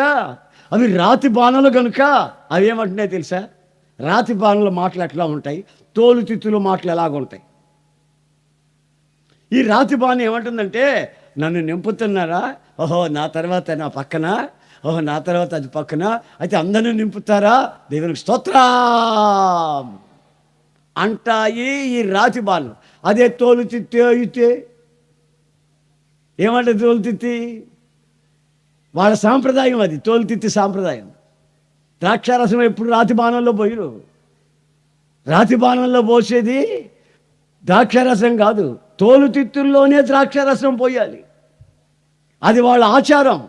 Speaker 1: అవి రాతి బాణలు కనుక అవి ఏమంటున్నాయి తెలుసా? రాతి బాణల మాటలు ఎట్లా ఉంటాయి, తోలు తిత్తుల మాటలు ఎలాగుంటాయి. ఈ రాతి బాణం ఏమంటుందంటే, నన్ను నింపుతున్నారా, ఓహో నా తర్వాత నా పక్కన, ఓహో నా తర్వాత అది పక్కన, అయితే అందరినీ నింపుతారా, దేవునికి స్తోత్రం అంటాయి ఈ రాతి బాణం. అదే తోలు తిత్తే అయితే ఏమంటే, తోలు తిత్తి వాళ్ళ సాంప్రదాయం, అది తోలు తిత్తి సాంప్రదాయం. ద్రాక్షారసం ఎప్పుడు రాతి బాణంలో పోయిరు. రాతి బాణంలో పోసేది ద్రాక్షారసం కాదు, తోలు తిత్తుల్లోనే ద్రాక్షారసం పోయాలి. అది వాళ్ళ ఆచారం.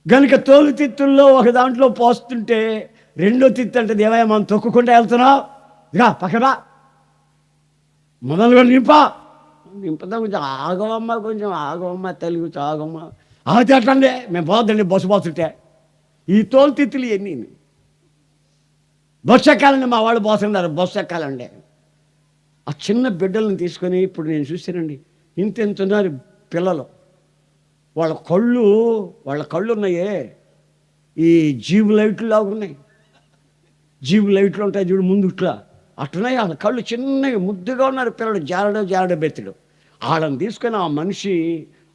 Speaker 1: గనుక తోలు తిత్తుల్లో ఒక దాంట్లో పోస్తుంటే రెండో తిత్తి అంటే, దేవయ్య మనం తొక్కుకుంటూ వెళ్తున్నావు, ఇక పక్కన మొదలు కూడా నింపుదాం, కొంచెం ఆగవమ్మ తల్లి, కొంచెం ఆగమ్మ. అది అట్లండి మేము పోద్దండి బస్సు పోతుంటే. ఈ తోలు తిత్తులు ఎన్ని బస్సు ఎక్కాలండి, మా వాళ్ళు పోతున్నారు బస్సు ఎక్కాలండి. ఆ చిన్న బిడ్డలను తీసుకొని ఇప్పుడు నేను చూశానండి, ఇంత ఉన్నారు పిల్లలు, వాళ్ళ కళ్ళు ఉన్నాయే ఈ జీబు లైట్లు లాగా ఉన్నాయి. జీబు లైట్లు ఉంటాయి చూడు ముందు, ఇట్లా అట్లున్నాయి వాళ్ళ కళ్ళు, చిన్నగా ముద్దుగా ఉన్నారు పిల్లలు, జారడ బెత్తుడు. వాళ్ళని తీసుకొని ఆ మనిషి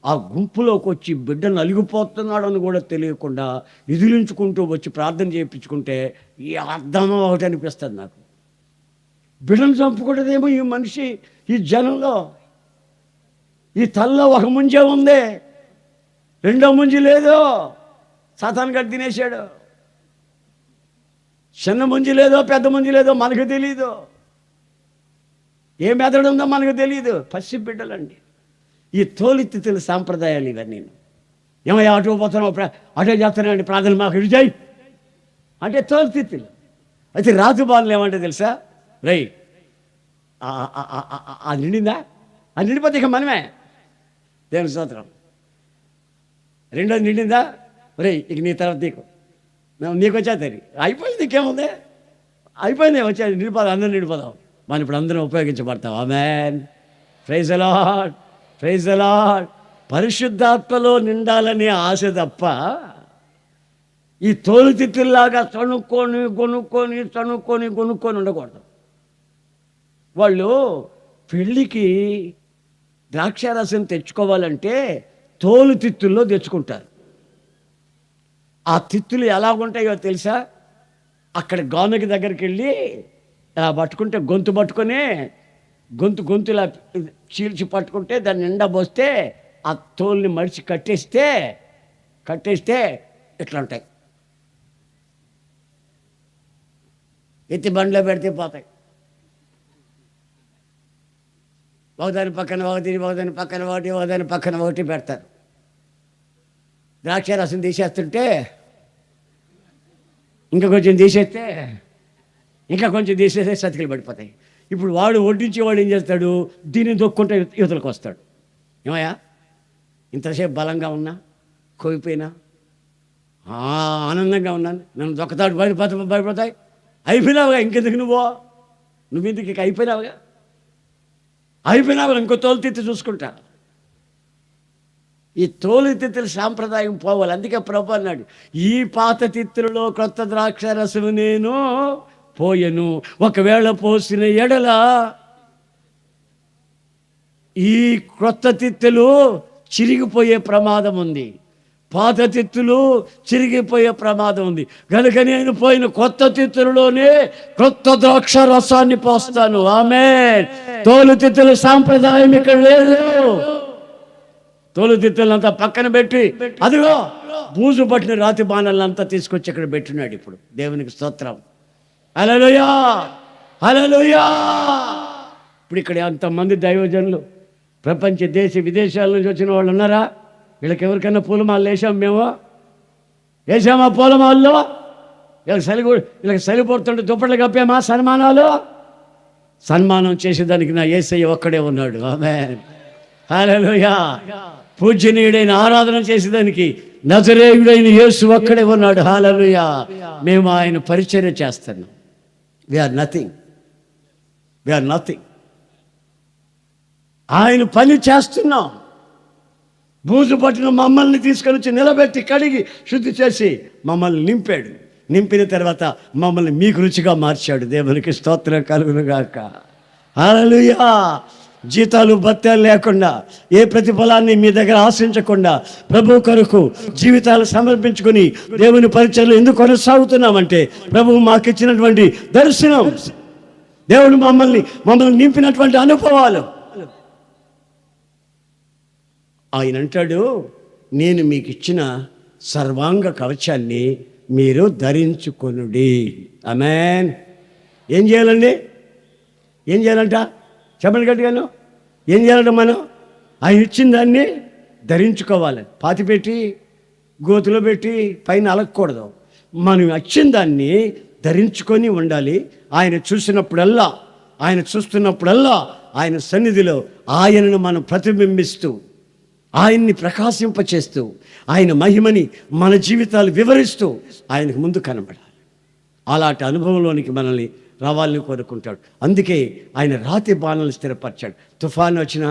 Speaker 1: ఆ గుంపులోకి వచ్చి బిడ్డను అలిగిపోతున్నాడని కూడా తెలియకుండా ఎదిలించుకుంటూ వచ్చి ప్రార్థన చేయించుకుంటే ఈ అర్థం ఒకటి అనిపిస్తుంది నాకు. బిడ్డను చంపుకుంటేదేమో ఈ మనిషి, ఈ జనంలో ఈ తల్లో ఒక ముంజే ఉంది, రెండో ముంజి లేదు, సాతాను గడ్డి తినేశాడు. చిన్న ముంజి లేదో పెద్ద ముంజి లేదో మనకు తెలియదు, ఏ మెదడు ఉందో మనకు తెలియదు. పసి బిడ్డలండి. ఈ తోలిత్తుల సాంప్రదాయాలు ఇవన్నీ. ఏమయ్యా అటు పోతున్నావు, అటే చేస్తున్నాయండి ప్రార్థన, మాకు ఇటు చేయి అంటే తోలిత్తులు. అయితే రాజు బాలు ఏమంటే తెలుసా, రై అది నిండిందా, అది నిండిపోతే ఇక మనమే దేవుని స్తోత్రం. రెండోది నిండిందా, రై ఇక నీ తర్వాత నీకు వచ్చేది అయిపోయింది, ఇంకేముంది అయిపోయింది, వచ్చేది నిండిపోదాం, అందరూ నిండిపోదాం, మనం ఇప్పుడు అందరం ఉపయోగించబడతాం. ఆమేన్, praise the Lord, praise the Lord. పరిశుద్ధాత్మలో నిండాలనే ఆశ తప్ప ఈ తోలుతిత్తుల్లాగా కొనుక్కొని ఉండకూడదు. వాళ్ళు పెళ్ళికి ద్రాక్షారసం తెచ్చుకోవాలంటే తోలు తిత్తుల్లో తెచ్చుకుంటారు. ఆ తిత్తులు ఎలాగుంటాయో తెలుసా, అక్కడ గానుగ దగ్గరికి వెళ్ళి ఇలా పట్టుకుంటే గొంతు పట్టుకొని గొంతులా చీల్చి పట్టుకుంటే దాన్ని నిండా పోస్తే ఆ తోలుని మడిచి కట్టేస్తే ఇట్లా ఉంటాయి. ఎత్తి బండిలో పెడితే పోతాయి. ఒకదాని పక్కన ఒకదాని పక్కన ఒకటి పెడతారు. ద్రాక్షారసం తీసేస్తుంటే ఇంకా కొంచెం తీసేస్తే సతికిలు పడిపోతాయి. ఇప్పుడు వాడు వడ్డించేవాడు ఏం చేస్తాడు, దీన్ని దొక్కుంటే యువతలకు వస్తాడు. ఏమయ్యా ఇంతసేపు బలంగా ఉన్నా, కోల్పోయినా, ఆనందంగా ఉన్నాను, నన్ను దొక్కతాడు, భయపడతాయి. అయిపోయినావుగా, ఇంకెందుకు నువ్వు ఇందుకు ఇక అయిపోయినావుగా, ఇంకో తోలు తిత్తి చూసుకుంటా. ఈ తోలు తిత్తుల సాంప్రదాయం పోవాలి. అందుకే ప్రభు అన్నాడు, ఈ పాత తిత్తులలో క్రొత్త ద్రాక్షారసము నేను పోయెను, ఒకవేళ పోసిన ఎడల ఈ క్రొత్త తిత్తులు చిరిగిపోయే ప్రమాదం ఉంది, పాత తిత్తులు చిరిగిపోయే ప్రమాదం ఉంది. కనుక నేను పోయిన కొత్త తిత్తులలోనే క్రొత్త ద్రాక్ష రసాన్ని పోస్తాను. ఆమేన్. తోలు తిత్తుల సాంప్రదాయం ఇక్కడ లేదు. తోలు తిత్తులంతా పక్కన పెట్టి అదిగో బూజు పట్టిన రాతి బాణాలంతా తీసుకొచ్చి ఇక్కడ పెట్టినాడు. ఇప్పుడు దేవునికి స్తోత్రం. హల్లెలూయా, హల్లెలూయా. ఇప్పుడు ఇక్కడ అంతమంది దైవజనులు ప్రపంచ దేశ విదేశాల నుంచి వచ్చిన వాళ్ళు ఉన్నారా? వీళ్ళకి ఎవరికైనా పూలమాలు వేసామా పూలమాల్లో? వీళ్ళకి సరిపోతుంటే దుప్పట్లు కప్పామా? సన్మానం చేసేదానికి నా యేసయ్య ఒక్కడే ఉన్నాడు. ఆమేన్, హల్లెలూయా. పూజ్యనీయుడైన ఆరాధన చేసేదానికి నజరేయుడైన యేసు ఒక్కడే ఉన్నాడు. హల్లెలూయా. మేము ఆయన పరిచర్య చేస్తున్నాం. We are nothing. ఆయన పని చేస్తున్నాం. బూజు పట్టిన మమ్మల్ని తీసుకొని వచ్చి నిలబెట్టి కడిగి శుద్ధి చేసి మమ్మల్ని నింపాడు. నింపిన తర్వాత మమ్మల్ని మీకు రుచిగా మార్చాడు. దేవునికి స్తోత్రం కలుగునుగాక. హల్లెలూయా. జీతాలు భత్యాలు లేకుండా, ఏ ప్రతిఫలాన్ని మీ దగ్గర ఆశించకుండా ప్రభు కొరకు జీవితాలు సమర్పించుకుని దేవుని పరిచయలు ఎందుకు కొనసాగుతున్నామంటే ప్రభువు మాకు ఇచ్చినటువంటి దర్శనం, దేవుడు మమ్మల్ని నింపినటువంటి అనుభవాలు. ఆయన అంటాడు, నేను మీకు ఇచ్చిన సర్వాంగ కవచాన్ని మీరు ధరించుకొనుడి. ఆమేన్. ఏం చేయాలండి? ఏం చేయాలంట? చెప్పండి గట్టిగాను. ఏం చేయాలంట? మనం ఆయన ఇచ్చిన దాన్ని ధరించుకోవాలి. పాతిపెట్టి గోతులో పెట్టి పైన అలగకూడదు. మనం ఇచ్చిన దాన్ని ధరించుకొని ఉండాలి. ఆయన చూసినప్పుడల్లా, ఆయన చూస్తున్నప్పుడల్లా ఆయన సన్నిధిలో ఆయనను మనం ప్రతిబింబిస్తూ, ఆయన్ని ప్రకాశింపచేస్తూ, ఆయన మహిమని మన జీవితాలు వివరిస్తూ ఆయనకు ముందు కనబడాలి. అలాంటి అనుభవంలోనికి మనల్ని రావాలని కోరుకుంటాడు. అందుకే ఆయన రాతి బాణాలను స్థిరపరిచాడు. తుఫాను వచ్చినా,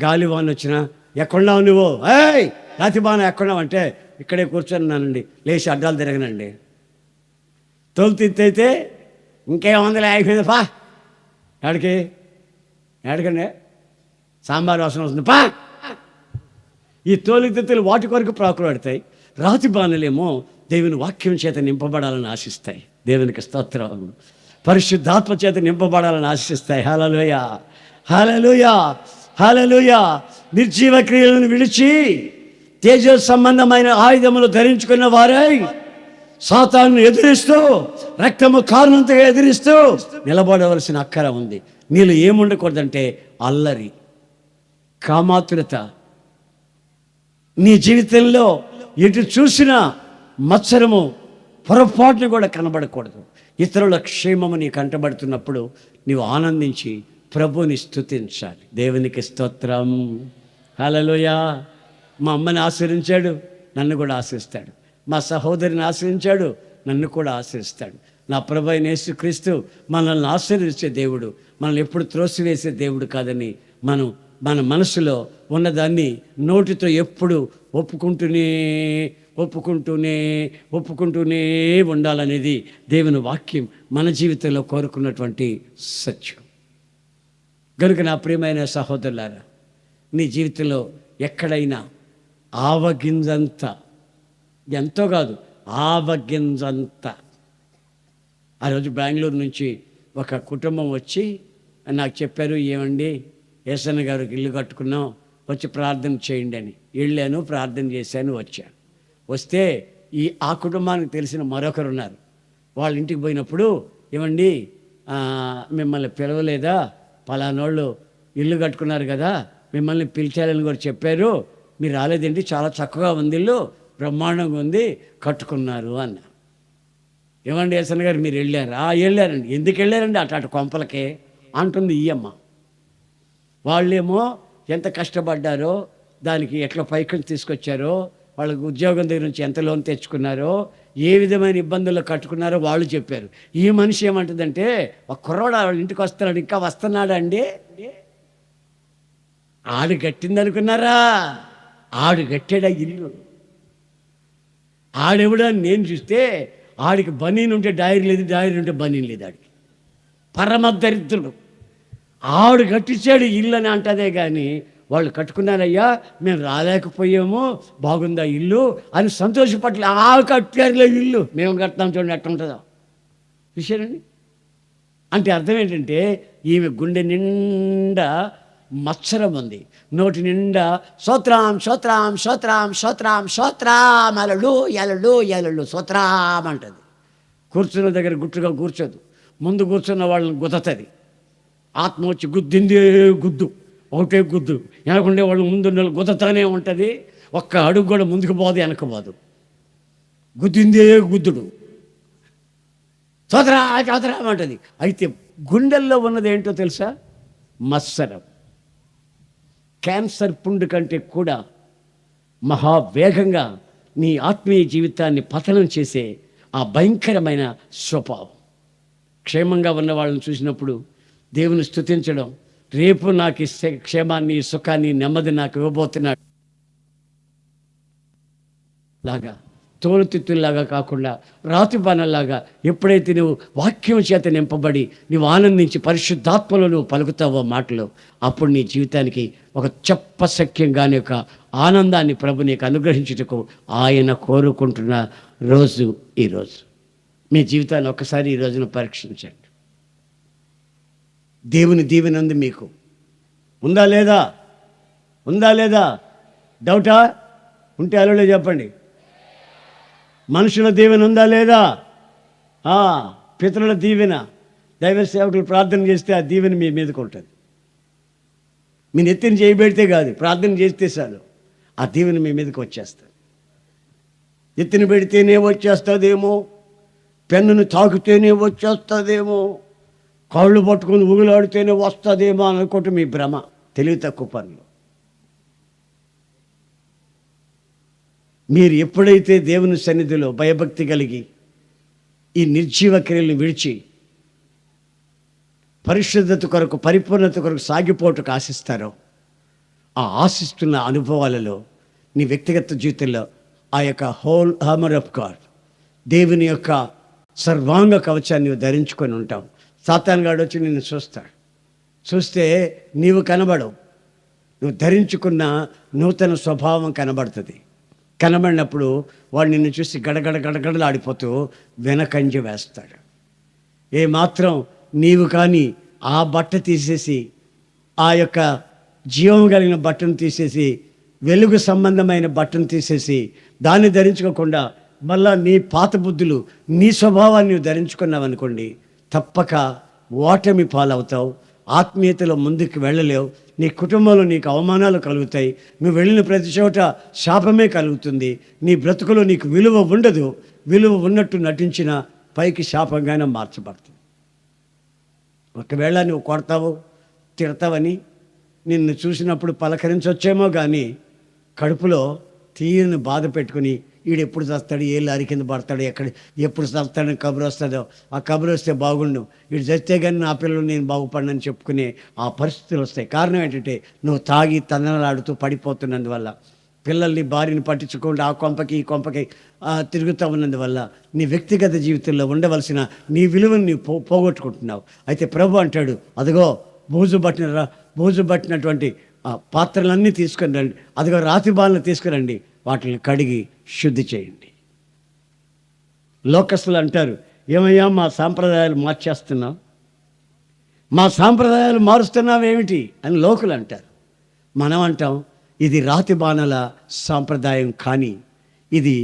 Speaker 1: గాలివాన వచ్చినా, ఎక్కడున్నావు నువ్వు? ఏయ్ రాతి బాణం ఎక్కడున్నావు అంటే, ఇక్కడే కూర్చొన్నానండి, లేచి అడ్డాలు తిరగనండి. తోలుతిత్తైతే ఇంకేముందిలే అయిపోయింది, పా. ఎక్కడికండి? సాంబార్ వాసన వస్తుంది, పా. ఈ తోలుతిత్తులు వాటి కొరకు ప్రాకులాడతాయి. రాతి బాణలేమో దేవుని వాక్యం చేత నింపబడాలని ఆశిస్తాయి. దేవునికి స్తోత్రం. పరిశుద్ధాత్మ చేత నింపబడాలని ఆశిస్తాయి. హల్లెలూయా, హల్లెలూయా, హల్లెలూయా. నిర్జీవ క్రియలను విడిచి తేజో సంబంధమైన ఆయుధములు ధరించుకున్న వారై సాతాను ఎదిరిస్తూ, రక్తము కారణంతగా ఎదిరిస్తూ నిలబడవలసిన అక్కర ఉంది. నీళ్ళు ఏముండకూడదంటే అల్లరి, కామాతురత. నీ జీవితంలో ఎటు చూసినా మత్సరము, పొరపాటును కూడా కనబడకూడదు. ఇతరుల క్షేమము నీకు కంటబడుతున్నప్పుడు నీవు ఆనందించి ప్రభుని స్తుతించాలి. దేవునికి స్తోత్రం. హల్లెలూయా. మా అమ్మని ఆశీర్వించాడు, నన్ను కూడా ఆశీర్స్తాడు. మా సహోదరిని ఆశీర్వించాడు, నన్ను కూడా ఆశీర్స్తాడు. నా ప్రభు అయిన యేసుక్రీస్తు మనల్ని ఆశీర్వదించే దేవుడు, మనల్ని ఎప్పుడు త్రోసివేసే దేవుడు కాదని మన మనసులో ఉన్నదాన్ని నోటితో ఎప్పుడు ఒప్పుకుంటూనే ఉండాలనేది దేవుని వాక్యం మన జీవితంలో కోరుకున్నటువంటి సత్యం. కనుక నా ప్రియమైన సహోదరులారా, నీ జీవితంలో ఎక్కడైనా ఆవగింజంత, ఎంతో కాదు ఆవగింజంత. ఆ రోజు బెంగళూరు నుంచి ఒక కుటుంబం వచ్చి నాకు చెప్పారు, ఏమండి ఏసన్న గారికి ఇల్లు కట్టుకున్నాం, వచ్చి ప్రార్థన చేయండి అని. వెళ్ళాను, ప్రార్థన చేశాను, వచ్చాను. వస్తే ఆ కుటుంబానికి తెలిసిన మరొకరు ఉన్నారు. వాళ్ళ ఇంటికి పోయినప్పుడు, ఏమండి మిమ్మల్ని పిలవలేదా, పలానోళ్ళు ఇల్లు కట్టుకున్నారు కదా, మిమ్మల్ని పిలిచారని కూడా చెప్పారు, మీరు రాలేదేంటి, చాలా చక్కగా ఉంది ఇల్లు, బ్రహ్మాండంగా ఉంది, కట్టుకున్నారు అన్న. ఏమండి ఏసన్న గారు మీరు వెళ్ళారా? వెళ్ళారండి. ఎందుకు వెళ్ళారండి? అటు కొంపలకే అంటుంది ఈ అమ్మ. వాళ్ళేమో ఎంత కష్టపడ్డారో, దానికి ఎట్లా పైకి తీసుకొచ్చారో, వాళ్ళకి ఉద్యోగం దగ్గర నుంచి ఎంత లోన్ తెచ్చుకున్నారో, ఏ విధమైన ఇబ్బందుల్లో కట్టుకున్నారో వాళ్ళు చెప్పారు. ఈ మనిషి ఏమంటుందంటే, ఒక కుర్రాడు వాళ్ళ ఇంటికి వస్తున్నాడు, ఇంకా వస్తున్నాడా అండి? ఆడు కట్టిందనుకున్నారా? ఆడు కట్టాడా ఇల్లు? ఆడెవడా నేను చూస్తే, ఆడికి బనీన్ ఉంటే డైరీ లేదు, డైరీ ఉంటే బనీన్ లేదు. ఆడికి పరమ దరిద్రుడు. ఆడు కట్టించాడు ఇల్లు అని అంటదే కానీ వాళ్ళు కట్టుకున్నారయ్యా, మేము రాలేకపోయాము, బాగుందా ఇల్లు అని సంతోషపట్ల. కట్టారులే ఇల్లు, మేము కడతాం, చూడండి ఎట్లా ఉంటుందో. చూశారండి? అంటే అర్థం ఏంటంటే, ఈమె గుండె నిండా మత్సరం ఉంది, నోటి నిండా స్తోత్రం స్తోత్రం స్తోత్రం స్తోత్రం స్తోత్రం, ఎలడు ఎలడు ఎలడు స్తోత్రం అంటది. కూర్చున్న దగ్గర గుట్టుగా కూర్చోదు, ముందు కూర్చున్న వాళ్ళని గుద్దతుంది. ఆత్మ వచ్చి గుద్దిందే గుద్దు, ఒకటే గుద్దు. వెనకుండే వాళ్ళు ముందు గుద్దతానే ఉంటుంది. ఒక్క అడుగు కూడా ముందుకు పోదు, వెనక పోదు, గుద్దిందే గుద్దుడు. చోదరా చోదరా అంటది. అయితే గుండెల్లో ఉన్నది ఏంటో తెలుసా? మత్సరం. క్యాన్సర్ పుండు కంటే కూడా మహావేగంగా నీ ఆత్మీయ జీవితాన్ని పతనం చేసే ఆ భయంకరమైన స్వభావం. క్షేమంగా ఉన్న వాళ్ళని చూసినప్పుడు దేవుని స్తుతించడం, రేపు నాకు క్షేమాన్ని, సుఖాన్ని, నెమ్మది నాకు ఇవ్వబోతున్నాడు. లాగా, తోలుతిత్తుల్లాగా కాకుండా రాతి బాణల్లాగా ఎప్పుడైతే నువ్వు వాక్యం చేత నింపబడి నువ్వు ఆనందించి పరిశుద్ధాత్మలో నువ్వు పలుకుతావో మాటలు, అప్పుడు నీ జీవితానికి ఒక చెప్పశక్యంగానే ఒక ఆనందాన్ని ప్రభు నీకు అనుగ్రహించుటకు ఆయన కోరుకుంటున్న రోజు ఈరోజు. మీ జీవితాన్ని ఒక్కసారి ఈ రోజున పరీక్షించండి. దేవుని దీవెన ఉంది మీకు, ఉందా లేదా? ఉందా లేదా? డౌటా? ఉంటే అలోలో చెప్పండి. మనుషుల దీవెన ఉందా లేదా? పితరుల దీవెన, దైవ సేవకులు ప్రార్థన చేస్తే ఆ దీవెన మీ మీదకు ఉంటుంది. మీ నెత్తిని చేయబెడితే కాదు, ప్రార్థన చేస్తే చాలు ఆ దీవెన మీ మీదకి వచ్చేస్తుంది. ఎత్తిన పెడితేనే వచ్చేస్తుందేమో, పెన్నును తాకితేనే వచ్చేస్తుందేమో, కాళ్ళు పట్టుకుని ఊగులాడితేనే వస్తుందేమో అనుకుంటే మీ భ్రమ, తెలివి తక్కువ పనులు. మీరు ఎప్పుడైతే దేవుని సన్నిధిలో భయభక్తి కలిగి ఈ నిర్జీవ క్రియలను విడిచి పరిశుద్ధత కొరకు, పరిపూర్ణత కొరకు సాగిపోటుకు ఆశిస్తారో, ఆ ఆశిస్తున్న అనుభవాలలో నీ వ్యక్తిగత జీవితంలో ఆ యొక్క హోల్ హామర్ ఆఫ్ గాడ్, దేవుని యొక్క సర్వాంగ కవచాన్ని నువ్వు ధరించుకొని ఉంటావు. సాతాను గాడు వచ్చి నిన్ను చూస్తాడు. చూస్తే నీవు కనబడవు, నువ్వు ధరించుకున్న నూతన స్వభావం కనబడుతుంది. కనబడినప్పుడు వాడు నిన్ను చూసి గడగడ గడగడలాడిపోతూ వెనకంజ వేస్తాడు. ఏమాత్రం నీవు కానీ ఆ బట్ట తీసేసి, ఆ యొక్క జీవం కలిగిన బట్టను తీసేసి, వెలుగు సంబంధమైన బట్టను తీసేసి దాన్ని ధరించుకోకుండా మళ్ళా నీ పాత బుద్ధులు, నీ స్వభావాన్ని నువ్వు ధరించుకున్నావు అనుకోండి, తప్పక ఓటమి పాలవుతావు. ఆత్మీయతలో ముందుకు వెళ్ళలేవు. నీ కుటుంబంలో నీకు అవమానాలు కలుగుతాయి. నువ్వు వెళ్ళిన ప్రతి చోట శాపమే కలుగుతుంది. నీ బ్రతుకులో నీకు విలువ ఉండదు. విలువ ఉన్నట్టు నటించిన పైకి శాపంగానే మార్చబడుతుంది. ఒకవేళ నువ్వు కొడతావు, తిడతావని నిన్ను చూసినప్పుడు పలకరించొచ్చేమో కానీ కడుపులో తీరుని బాధ పెట్టుకుని వీడు ఎప్పుడు చస్తాడు, ఏ లారీ కింద పడతాడు, ఎప్పుడు చస్తాడని కబురు వస్తుందో, ఆ కబురు వస్తే బాగుండు, వీడు చస్తే కానీ నా పిల్లలు నేను బాగుపడినని చెప్పుకునే ఆ పరిస్థితులు వస్తాయి. కారణం ఏంటంటే నువ్వు తాగి తందనలాడుతూ పడిపోతున్నందువల్ల, పిల్లల్ని భార్యని పట్టించుకోండి ఆ కొంపకి ఈ కొంపకి తిరుగుతూ ఉన్నందువల్ల నీ వ్యక్తిగత జీవితంలో ఉండవలసిన నీ విలువను నీవు పోగొట్టుకుంటున్నావు. అయితే ప్రభు అంటాడు, అదిగో బూజు పట్టినటువంటి పాత్రలన్నీ తీసుకొని రండి, అదిగో రాతి బాణలు తీసుకురండి, వాటిని కడిగి శుద్ధి చేయండి. లోకస్తులు అంటారు, ఏమయ్యా మా సాంప్రదాయాలు మార్చేస్తున్నావు, మా సాంప్రదాయాలు మారుస్తున్నావేమిటి అని లోకులు అంటారు. మనం అంటాం, ఇది రాతి బాణల సాంప్రదాయం కానీ ఇది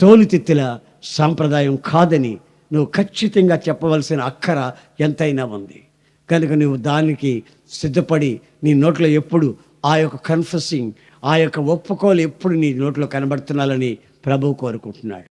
Speaker 1: తోలుతిత్తుల సాంప్రదాయం కాదని నువ్వు ఖచ్చితంగా చెప్పవలసిన అక్కర ఎంతైనా ఉంది. కనుక నువ్వు దానికి సిద్ధపడి నీ నోట్లో ఎప్పుడు ఆ యొక్క కన్ఫెసింగ్, ఆ యొక్క ఒప్పుకోలు ఎప్పుడు నీ నోట్లో కనబడుతున్నాలని ప్రభువు కోరుకుంటున్నాడు.